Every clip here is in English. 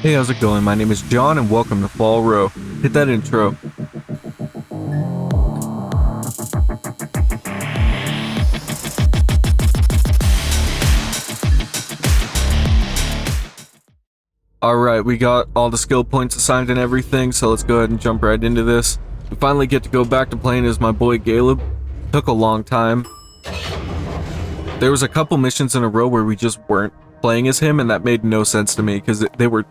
Hey, how's it going? My name is John and welcome to Fall Row. Hit that intro. Alright, we got all the skill points assigned and everything, so let's go ahead and jump right into this. We finally get to go back to playing as my boy Caleb. Took a long time. There was a couple missions in a row where we just weren't playing as him, and that made no sense to me because they were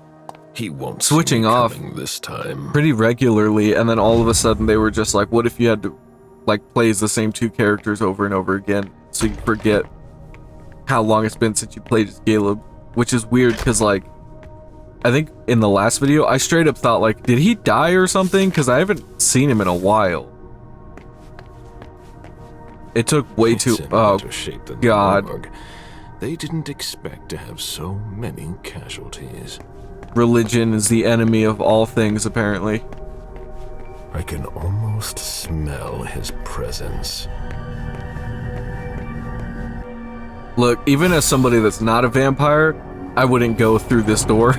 switching off this time pretty regularly, and then all of a sudden they were just like, what if you had to like play as the same two characters over and over again, so you forget how long it's been since you played as Caleb, which is weird because like I think in the last video I straight up thought like, did he die or something, because I haven't seen him in a while. It took way too god. They didn't expect to have so many casualties. Religion is the enemy of all things, apparently. I can almost smell his presence. Look, even as somebody that's not a vampire, I wouldn't go through this door.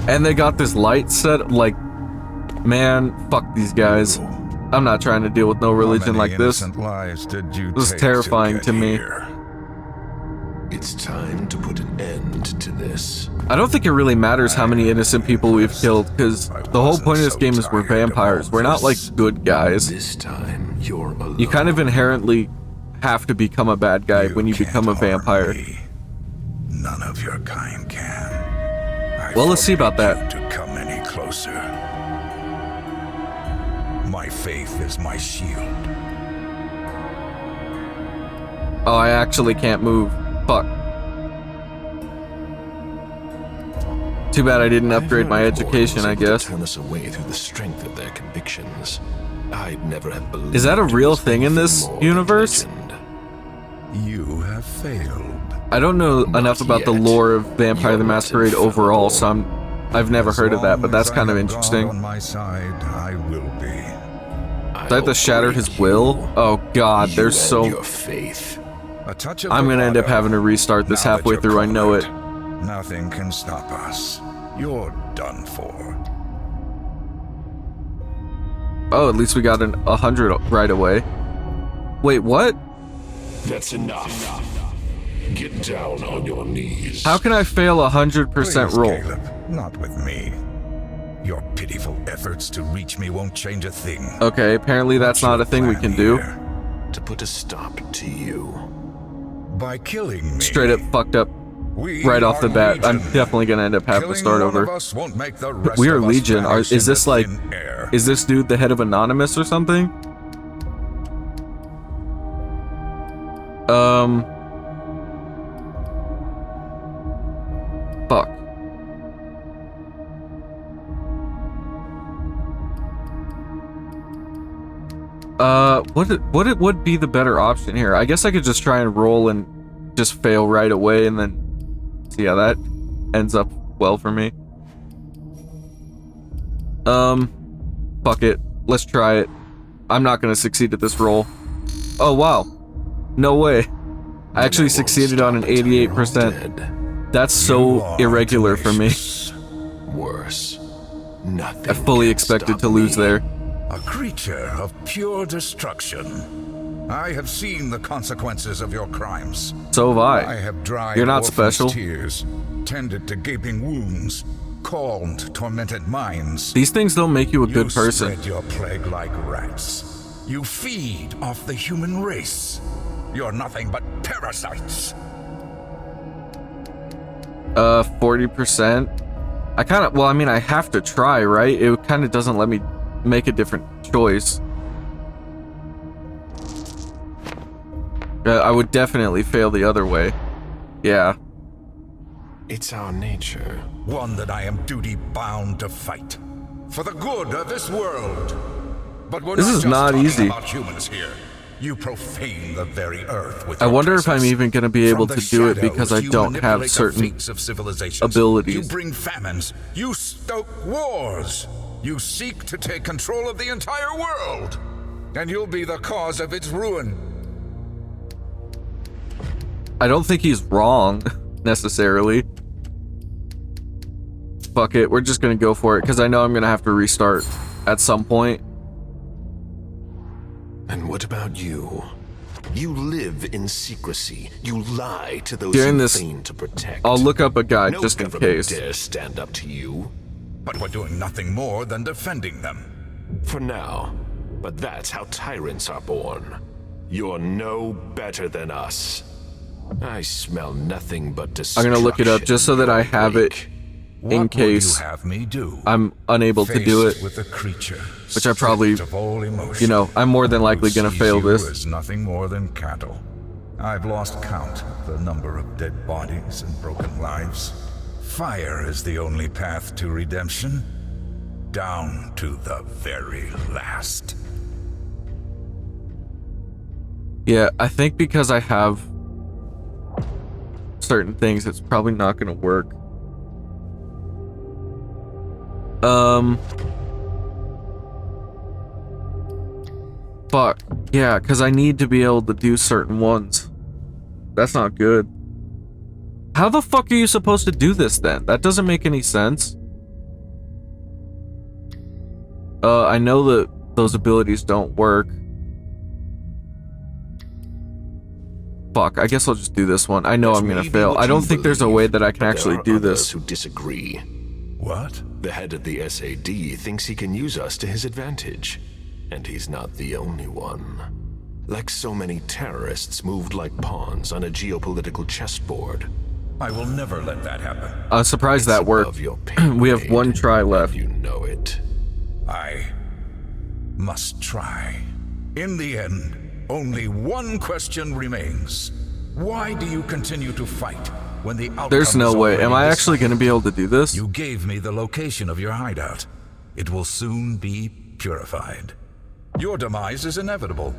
And they got this light set, like, man, fuck these guys. I'm not trying to deal with no religion like this. This is terrifying to me. It's time to put an end to this. I don't think it really matters how many innocent people we've killed, because the whole point of this game is we're vampires. We're not like good guys. This time you're alone. You kind of inherently have to become a bad guy when you become a vampire. None of your kind can. Well, let's see about that. To come any closer. My faith is my shield. Oh, I actually can't move. Fuck. Too bad I didn't upgrade my education, I guess. Turn us away through the strength of their convictions. I'd never have believed. Is that a real thing in this universe? You have failed. I don't know enough about the lore of Vampire the Masquerade overall, so I've never heard of that, but that's kind of interesting. On my side, I will be. Do I have to shatter his will? Oh god, there's so... Your faith. I'm gonna end up having to restart this halfway through, I know it. Nothing can stop us. You're done for. Oh, at least we got 100 right away. Wait, what? That's enough. Get down on your knees. How can I fail 100% Please, roll? Caleb, not with me. Your pitiful efforts to reach me won't change a thing. Okay, apparently that's not a thing we can do. To put a stop to you. By killing me. Straight up fucked up right off the bat. I'm definitely gonna end up having to start over. We are Legion. Is this like... Is this dude the head of Anonymous or something? Fuck. What would be the better option here? I guess I could just try and roll and just fail right away and then see how that ends up well for me. Fuck it. Let's try it. I'm not gonna succeed at this roll. Oh wow. No way. I actually succeeded on an 88%. That's so irregular for me. Worse. Nothing. I fully expected to lose there. A creature of pure destruction. I have seen the consequences of your crimes. So have I. I have dried You're not orphans' special. tears, tended to gaping wounds, calmed tormented minds. These things don't make you a good person. You spread your plague like rats. You feed off the human race. You're nothing but parasites. 40%. I kind of, well, I mean, I have to try, right? It kind of doesn't let me make a different choice. I would definitely fail the other way. Yeah. It's our nature. One that I am duty-bound to fight. For the good of this world. But we're This is not easy. about humans here. You profane the very earth with I your wonder if I'm presence. even going to be able From to the do it shadows, because I you don't have manipulate the certain fates of civilizations. abilities. You bring famines. You stoke wars. You seek to take control of the entire world. And you'll be the cause of its ruin. I don't think he's wrong, necessarily. Fuck it, we're just gonna go for it, because I know I'm gonna have to restart at some point. And what about you? You live in secrecy. You lie to those During you this, feign to protect. I'll look up a guide No just in government case. dare stand up to you. But we're doing nothing more than defending them. For now. But that's how tyrants are born. You're no better than us. I smell nothing but I'm destruction. gonna look it up just so that I have it in What case would you have me do? I'm unable to do it. Faced with a creature, Which I probably, stripped of all emotion, you know, I'm more than likely who gonna sees fail you this. as nothing more than cattle. I've lost count of the number of dead bodies and broken lives. Fire is the only path to redemption, down to the very last. Yeah, I think because I have certain things, it's probably not gonna work. Fuck. Yeah, because I need to be able to do certain ones. That's not good. How the fuck are you supposed to do this then? That doesn't make any sense. I know that those abilities don't work. Fuck, I guess I'll just do this one. I know I'm gonna fail. I don't think there's a way that I can actually do this. Who disagree. What? The head of the SAD thinks he can use us to his advantage. And he's not the only one. Like so many terrorists moved like pawns on a geopolitical chessboard. I will never let that happen. I'm surprised that It's worked. above your pay We have grade, one try left. and you know it. I must try. In the end, only one question remains. Why do you continue to fight when the outcome There's no is way. Am I already actually decided? gonna be able to do this? You gave me the location of your hideout. It will soon be purified. Your demise is inevitable.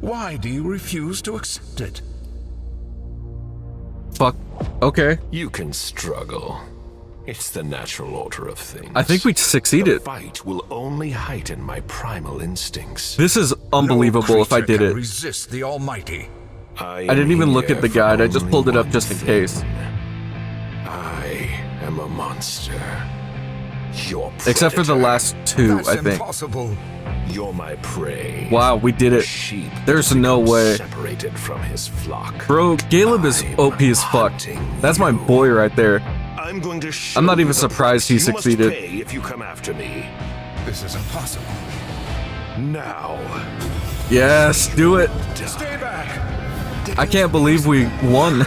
Why do you refuse to accept it? Fuck. Okay. You can struggle. It's the natural order of things. I think we The succeeded. fight will only heighten my primal instincts. This is unbelievable No if I creature did can it. resist the Almighty. I didn't even look at the guide. I just pulled it up just in case. I am a monster. Your Except for the predator. last two, That's I think. impossible. You're my prey. Wow, we did it. Sheep There's no way. separated from his flock. Bro, Caleb is I'm OP as fuck. hunting That's my you. boy right there. I'm going to show I'm not you even the surprised he price you must succeeded. pay if you come after me. This is impossible. Now. Yes, do it. Stay back. I can't believe we won.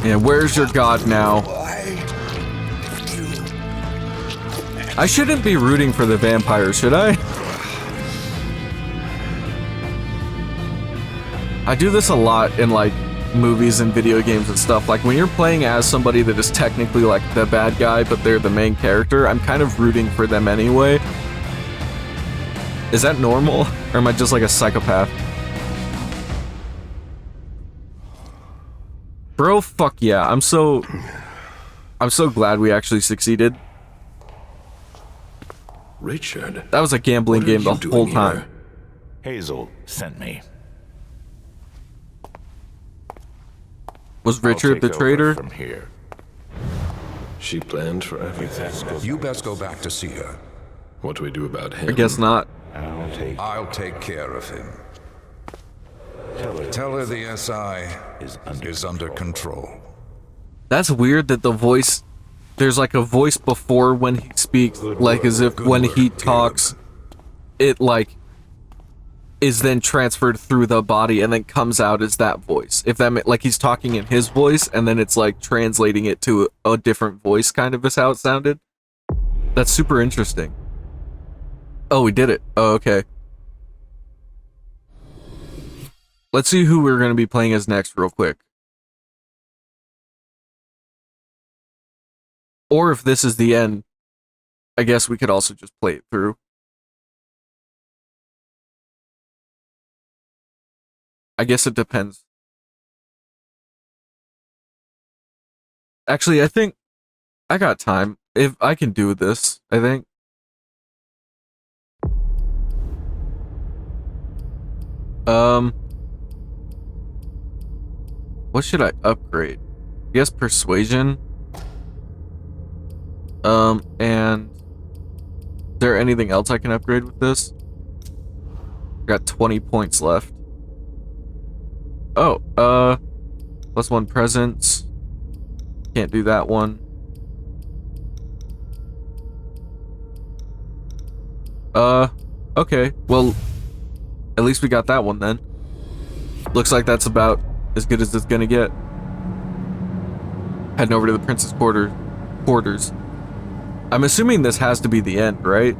Yeah, where's your god now? I shouldn't be rooting for the vampires, should I? I do this a lot in like movies and video games and stuff. Like when you're playing as somebody that is technically like the bad guy, but they're the main character, I'm kind of rooting for them anyway. Is that normal? Or am I just like a psychopath? Bro, fuck yeah. I'm so glad we actually succeeded. Richard. That was a gambling what are game the you doing whole here? time. Hazel sent me. Was I'll Richard take the over traitor? from here. She planned for everything. You best go back to see her. What do we do about him? I guess not. I'll take care of him. Tell her the SI is under control. That's weird that the voice, there's like a voice before when he speaks, like as if when he talks, it like is then transferred through the body and then comes out as that voice. If that like he's talking in his voice and then it's like translating it to a different voice, kind of is how it sounded. That's super interesting. Oh, we did it. Oh, okay. Let's see who we're going to be playing as next real quick. Or if this is the end, I guess we could also just play it through. I guess it depends. Actually, I think I got time. If I can do this, I think. What should I upgrade? I guess persuasion. And is there anything else I can upgrade with this? Got 20 points left. Oh, +1 presence. Can't do that one. Okay. Well, at least we got that one then. Looks like that's about as good as it's gonna get. Heading over to the prince's quarters. I'm assuming this has to be the end, right?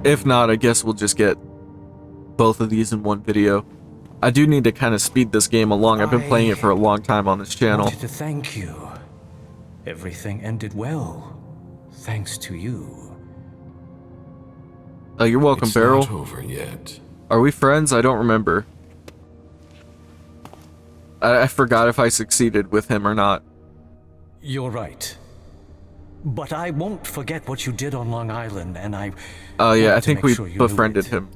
If not, I guess we'll just get both of these in one video. I do need to kind of speed this game along. I've been playing it for a long time on this channel. I wanted to thank you. Everything ended well, thanks to you. Oh, you're welcome, It's Beryl. not over yet. Are we friends? I don't remember. I forgot if I succeeded with him or not. You're right. But I won't forget what you did on Long Island, and I... Oh yeah, wanted I to think make we sure you knew befriended it. him.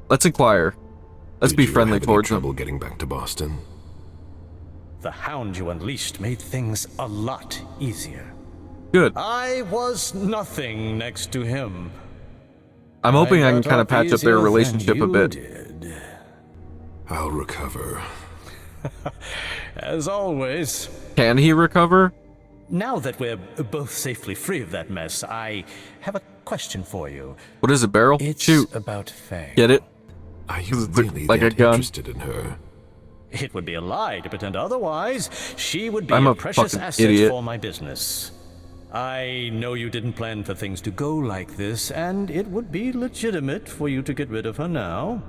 Let's inquire. Let's Did be you friendly have any towards him. trouble getting back to Boston? The hound you unleashed made things a lot easier. Good. I was nothing next to him. I'm hoping I can got kind of patch up their easier than relationship a you bit. did. I'll recover. As always. Can he recover? Now that we're both safely free of that mess, I have a question for you. What is it, Beryl? It's Shoot. about Faye. Get it? Are you Look really like a that gun. interested in her? It would be a lie to pretend otherwise. She would be I'm a a precious fucking asset idiot. for my business. I know you didn't plan for things to go like this, and it would be legitimate for you to get rid of her now.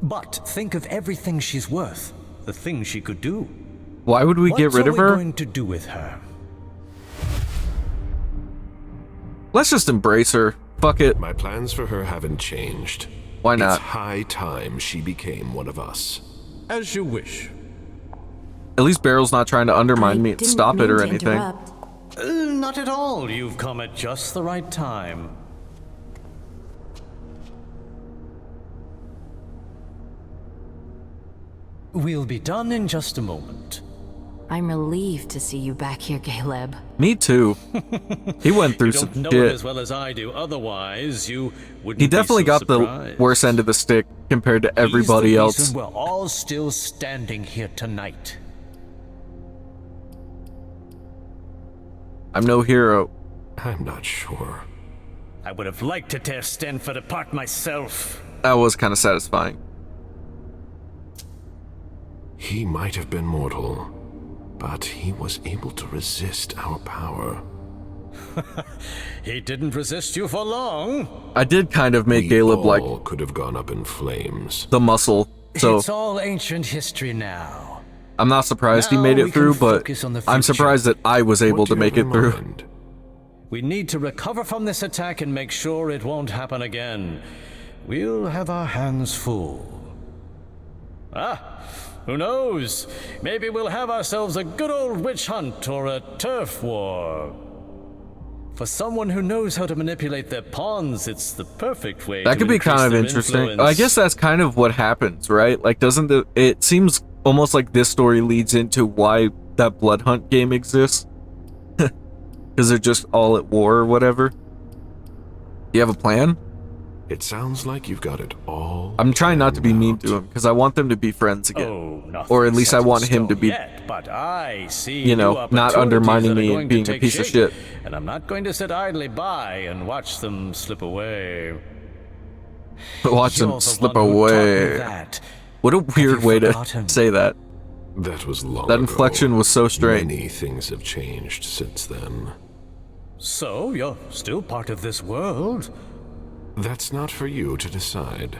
But think of everything she's worth, the things she could do. Why would we get rid of What are we her? going to do with her? Let's just embrace her. Fuck it. My plans for her haven't changed. Why It's not? high time she became one of us. As you wish. At least Beryl's not trying to undermine I me, didn't stop it mean or to anything. interrupt. Not at all. You've come at just the right time. We'll be done in just a moment. I'm relieved to see you back here, Caleb. Me too. He went through You some don't know it shit. as well as I do. Otherwise, you wouldn't. He be definitely so got the surprised. worst end of the stick compared to He's the everybody else. reason we're all still standing here tonight. I'm no hero. I'm not sure. I would have liked to tear Stanford apart myself. That was kind of satisfying. He might have been mortal, but he was able to resist our power. He didn't resist you for long. I did kind of make We Caleb all like could have gone up in flames. the muscle, so It's all ancient history now. I'm not surprised he Now made we it through, can but focus on the I'm future. surprised that I was able What to do you make have it in through. mind? We need to recover from this attack and make sure it won't happen again. We'll have our hands full. Who knows? Maybe we'll have ourselves a good old witch hunt or a turf war. For someone who knows how to manipulate their pawns, it's the perfect way That to could be increase kind of their interesting. influence. I guess that's kind of what happens, right? Like, doesn't it seems almost like this story leads into why that Blood Hunt game exists? Because they're just all at war or whatever. Do you have a plan? It sounds like you've got it all. I'm trying not to be mean out. to him because I want them to be friends again. Oh, nothing Or at least I set in want him to stone be, yet, but I see you know, new not opportunities undermining that are me going and to being a take piece of shape, shit. And I'm not going to sit idly by and watch them slip away. Watch You're him the slip one who taught me away. that. What a weird way to forgotten? say that. That was long That ago. inflection was so strange. Many things have changed since then. So, you're still part of this world. That's not for you to decide.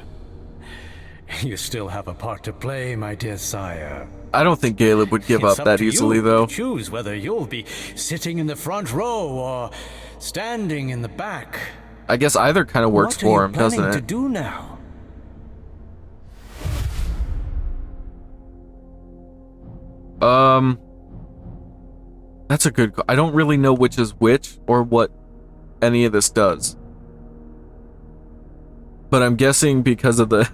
You still have a part to play, my dear sire. I don't think Caleb would give It's up that to easily, you though. to choose whether you'll be sitting in the front row or standing in the back. I guess either kind of works What for are him, you doesn't planning to it? do now? That's a good. I don't really know which is which or what any of this does. But I'm guessing because of the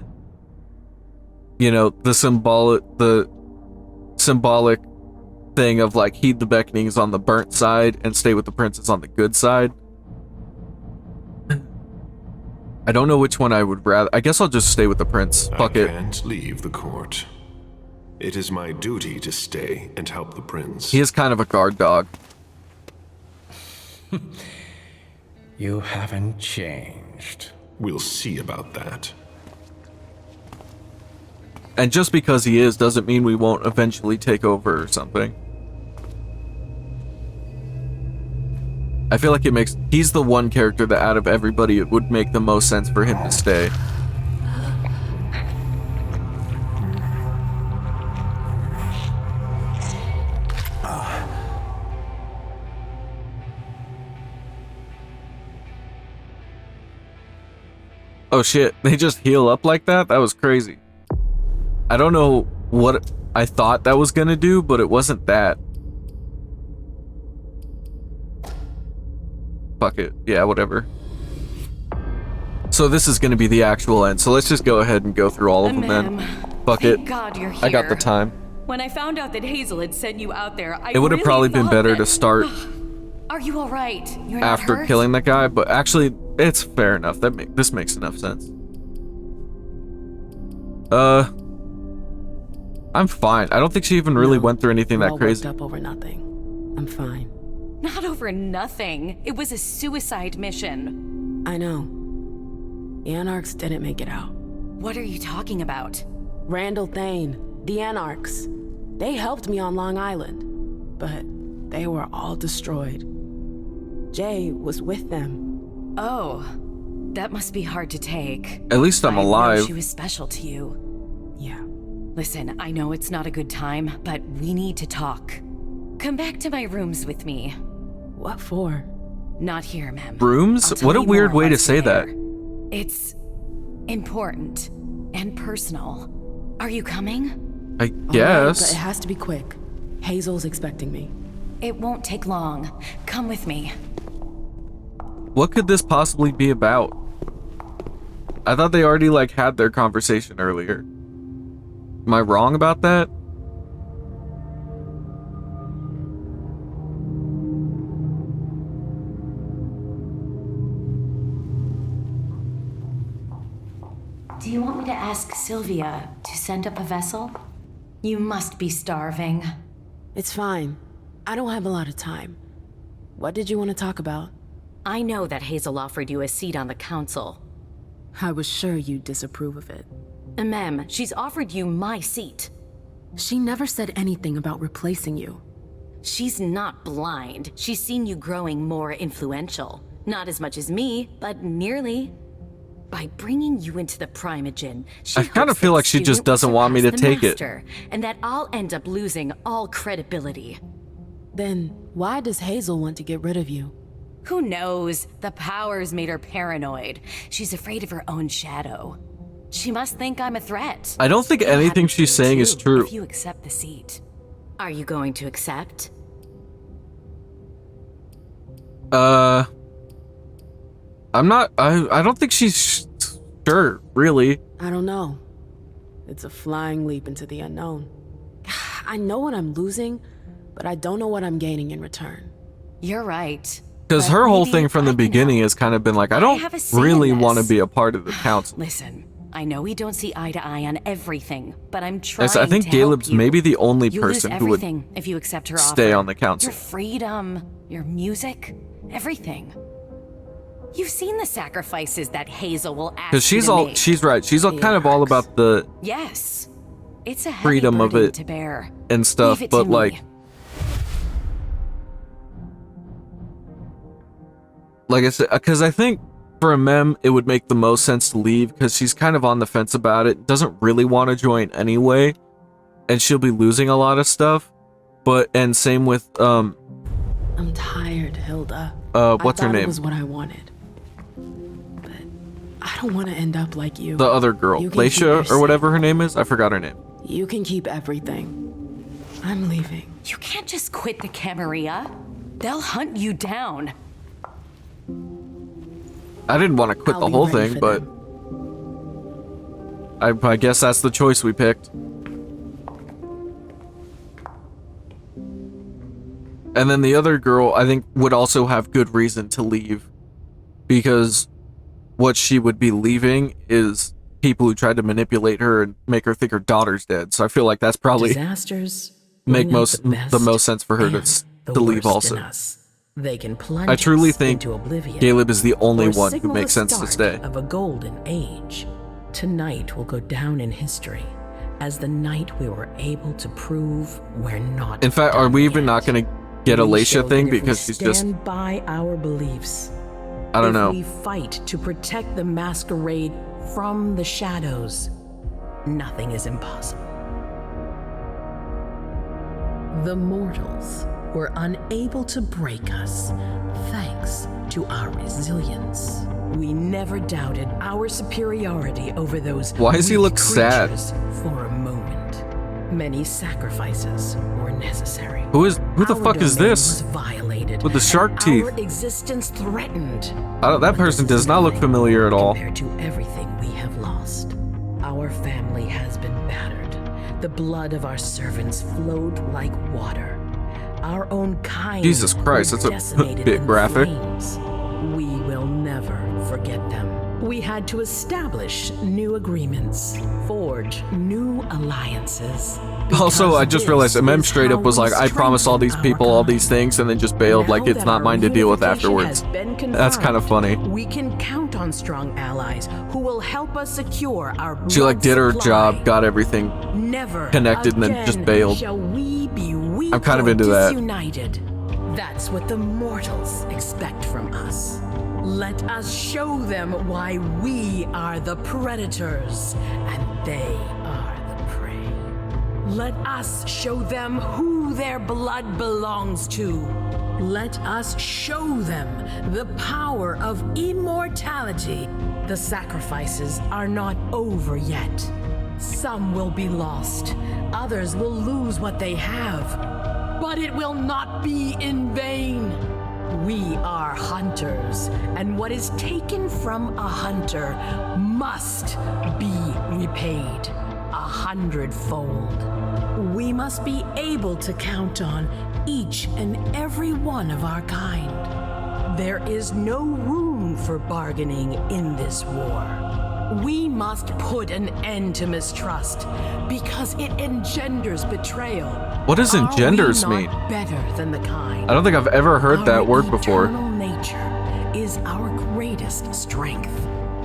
you know, the symbolic thing of like heed the beckonings on the burnt side and stay with the princess on the good side. I don't know which one I would rather. I guess I'll just stay with the prince. Fuck it. I can't leave the court. It is my duty to stay and help the prince. He is kind of a guard dog. You haven't changed. We'll see about that. And just because he is doesn't mean we won't eventually take over or something. I feel like he's the one character that out of everybody it would make the most sense for him to stay. Oh shit, they just heal up like that? That was crazy. I don't know what I thought that was gonna do, but it wasn't that. Fuck it. Yeah, whatever. So this is gonna be the actual end, so let's just go ahead and go through all of them then. Fuck it. Thank God you're here. I got the time. When I found out that Hazel had sent you out there, It would have really probably been thought better that- to start Are you all right? You're not after hurt? killing that guy, but actually, it's fair enough. This makes enough sense. I'm fine. I don't think she even really went through anything we're that all crazy. worked up over nothing. I'm fine. Not over nothing. It was a suicide mission. I know. The Anarchs didn't make it out. What are you talking about? Randall Thane, the Anarchs. They helped me on Long Island, but they were all destroyed. Jay was with them. Oh, that must be hard to take. At least I'm I know alive. she was special to you. Yeah. Listen, I know it's not a good time, but we need to talk. Come back to my rooms with me. What for? Not here, ma'am. Rooms? I'll tell What a you weird more way to once say we're that. there. It's important and personal. Are you coming? I All right, guess. but it has to be quick. Hazel's expecting me. It won't take long. Come with me. What could this possibly be about? I thought they already like had their conversation earlier. Am I wrong about that? Do you want me to ask Sylvia to send up a vessel? You must be starving. It's fine. I don't have a lot of time. What did you want to talk about? I know that Hazel offered you a seat on the council. I was sure you'd disapprove of it. Ma'am, she's offered you my seat. She never said anything about replacing you. She's not blind. She's seen you growing more influential. Not as much as me, but nearly. By bringing you into the Primogen, she I kinda hopes feel that like she just student will doesn't want me to surpass the take it. master, and that I'll end up losing all credibility. Then why does Hazel want to get rid of you? Who knows? The powers made her paranoid. She's afraid of her own shadow. She must think I'm a threat. I don't think You'll anything have to she's do saying is too, true. If you accept the seat. Are you going to accept? I'm not. I don't think she's sure, really. I don't know. It's a flying leap into the unknown. I know what I'm losing, but I don't know what I'm gaining in return. You're right. Because But her whole maybe thing from the I can beginning help. has kind of been like, I I don't have a say in really want to this. be a part of the council. Listen, I know we don't see eye to eye on everything, but I'm trying I think to Caleb's help you. maybe the only You lose person who would everything if you accept her stay offer. on the council. Your freedom, your music, everything. You've seen the sacrifices that Hazel will ask Because you she's to all, make. she's right. She's all The kind of all Anarchs. about the Yes, it's a heavy freedom of burden it to bear. and stuff, Leave it to but me. like I said, because I think for a mem, it would make the most sense to leave because she's kind of on the fence about it, doesn't really want to join anyway, and she'll be losing a lot of stuff. But, and same with, I'm tired, Hilda. what's I her thought name? It was what I wanted. But I don't want to end up like you. The other girl, You can keep your Leisha or whatever her name is. I forgot her name. You can keep everything. I'm leaving. You can't just quit the Camarilla. They'll hunt you down. I didn't want to quit I'll the be whole ready thing, for but them. I guess that's the choice we picked. And then the other girl, I think, would also have good reason to leave. Because what she would be leaving is people who tried to manipulate her and make her think her daughter's dead. So I feel like that's probably Disasters make the most sense for her to leave also. They can plunge I truly us think into oblivion, Caleb is the only or one who signal makes the sense to start stay. of a golden age. Tonight will go down in history as the night we were able to prove we're not. In fact, are we even not going to get We Alicia showed thing that if because we she's just, stand by our beliefs. I don't know. If we fight to protect the Masquerade from the shadows, nothing is impossible. The mortals were unable to break us thanks to our resilience. We never doubted our superiority over those Why does he weak look sad? creatures for a moment. Many sacrifices were necessary. Who the fuck is domain this? was violated, With the shark and teeth. Our existence threatened. That person does not look familiar at all. Compared to everything we have lost, our family has been battered. The blood of our servants flowed like water. Our own kind. Jesus Christ, were that's a decimated bit in graphic. flames. We will never forget them. We had to establish new agreements, forge new alliances. Also, I just realized Because MM this straight is up was how like, we I promised all these strengthen people our all these kind. things and then just bailed like Now it's that not our mine to deal with unification afterwards. has been That's kind of funny. confirmed, we can count on strong allies who will help us secure our She like blood did her supply. job, got everything Never connected, and then again just bailed. Shall we be weak I'm kind of or into that. disunited? That's what the mortals expect from us. Let us show them why we are the predators and they are the prey. Let us show them who their blood belongs to. Let us show them the power of immortality. The sacrifices are not over yet. Some will be lost. Others will lose what they have. But it will not be in vain. We are hunters, and what is taken from a hunter must be repaid 100-fold. We must be able to count on each and every one of our kind. There is no room for bargaining in this war. We must put an end to mistrust because it engenders betrayal. What does engenders Are we mean? not better than the kind? I don't think I've ever heard that word Our before. eternal nature is our greatest strength.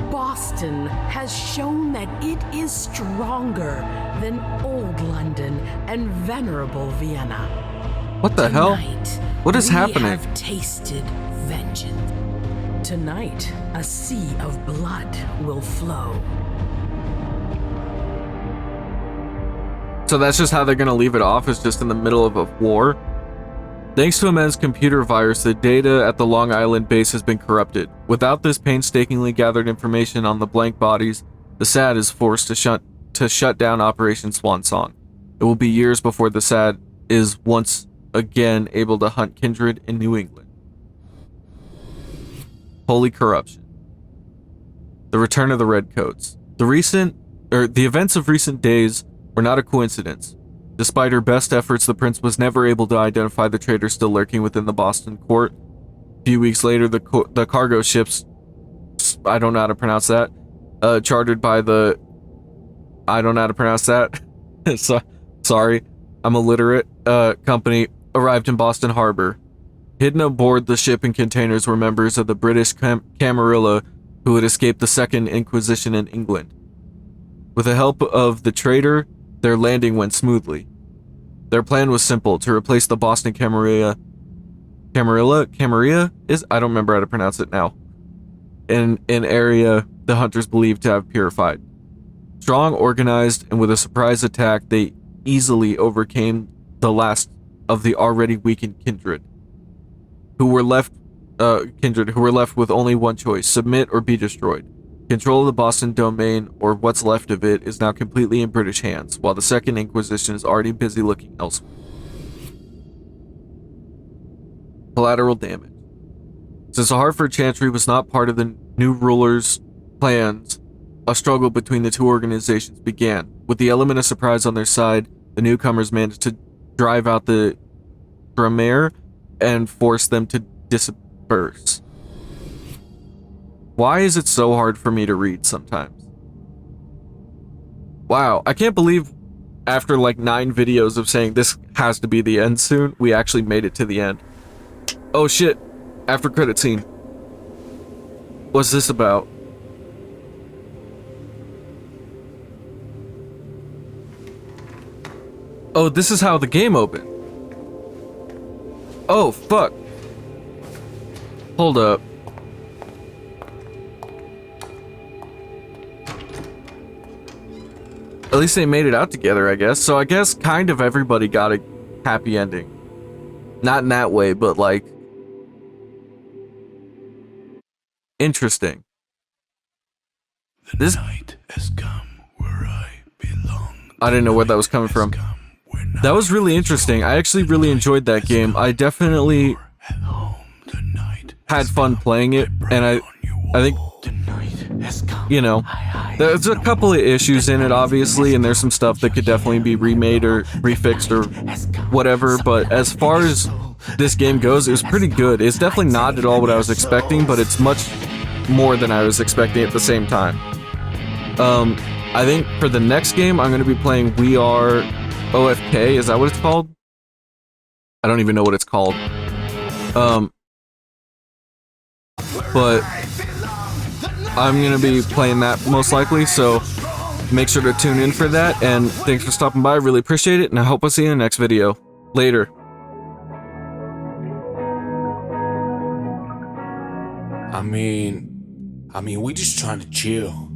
Boston has shown that it is stronger than old London and venerable Vienna. What the hell? Tonight, What is happening? We have tasted vengeance. Tonight, a sea of blood will flow. So that's just how they're gonna leave it off, is just in the middle of a war? Thanks to a man's computer virus, the data at the Long Island base has been corrupted. Without this painstakingly gathered information on the blank bodies, the SAD is forced to shut down Operation Swansong. It will be years before the SAD is once again able to hunt kindred in New England. Holy corruption. The return of the Redcoats. The events of recent days were not a coincidence. Despite her best efforts, the prince was never able to identify the traitor still lurking within the Boston court. A few weeks later, the cargo ships, I don't know how to pronounce that, chartered by the, I don't know how to pronounce that, sorry, I'm illiterate, company, arrived in Boston Harbor. Hidden aboard the ship and containers were members of the British Camarilla who had escaped the Second Inquisition in England. With the help of the traitor, their landing went smoothly. Their plan was simple: to replace the Boston Camarilla is, I don't remember how to pronounce it now, in an area the hunters believed to have purified. Strong, organized, and with a surprise attack, they easily overcame the last of the already weakened kindred, who were left with only one choice: submit or be destroyed. Control of the Boston domain, or what's left of it, is now completely in British hands, while the Second Inquisition is already busy looking elsewhere. Collateral damage. Since the Hartford Chantry was not part of the new ruler's plans a struggle between the two organizations began. With the element of surprise on their side, the newcomers managed to drive out the Dromare and force them to disperse. Why is it so hard for me to read sometimes? Wow, I can't believe after like 9 videos of saying this has to be the end soon, we actually made it to the end. Oh shit, after credit scene. What's this about? Oh, this is how the game opened. Oh, fuck. Hold up. At least they made it out together, I guess. So I guess kind of everybody got a happy ending. Not in that way, but like... interesting. This night has come where I belong. I didn't know where that was coming from. That was really interesting. I actually really enjoyed that game. I definitely had fun playing it, and I think, you know, there's a couple of issues in it, obviously, and there's some stuff that could definitely be remade or refixed or whatever, but as far as this game goes, it was pretty good. It's definitely not at all what I was expecting, but it's much more than I was expecting at the same time. I think for the next game, I'm going to be playing We Are OFK. Is that what it's called? I don't even know what it's called. But I'm going to be playing that most likely, so make sure to tune in for that, and thanks for stopping by. I really appreciate it, and I hope I'll see you in the next video. Later. I mean, we just trying to chill.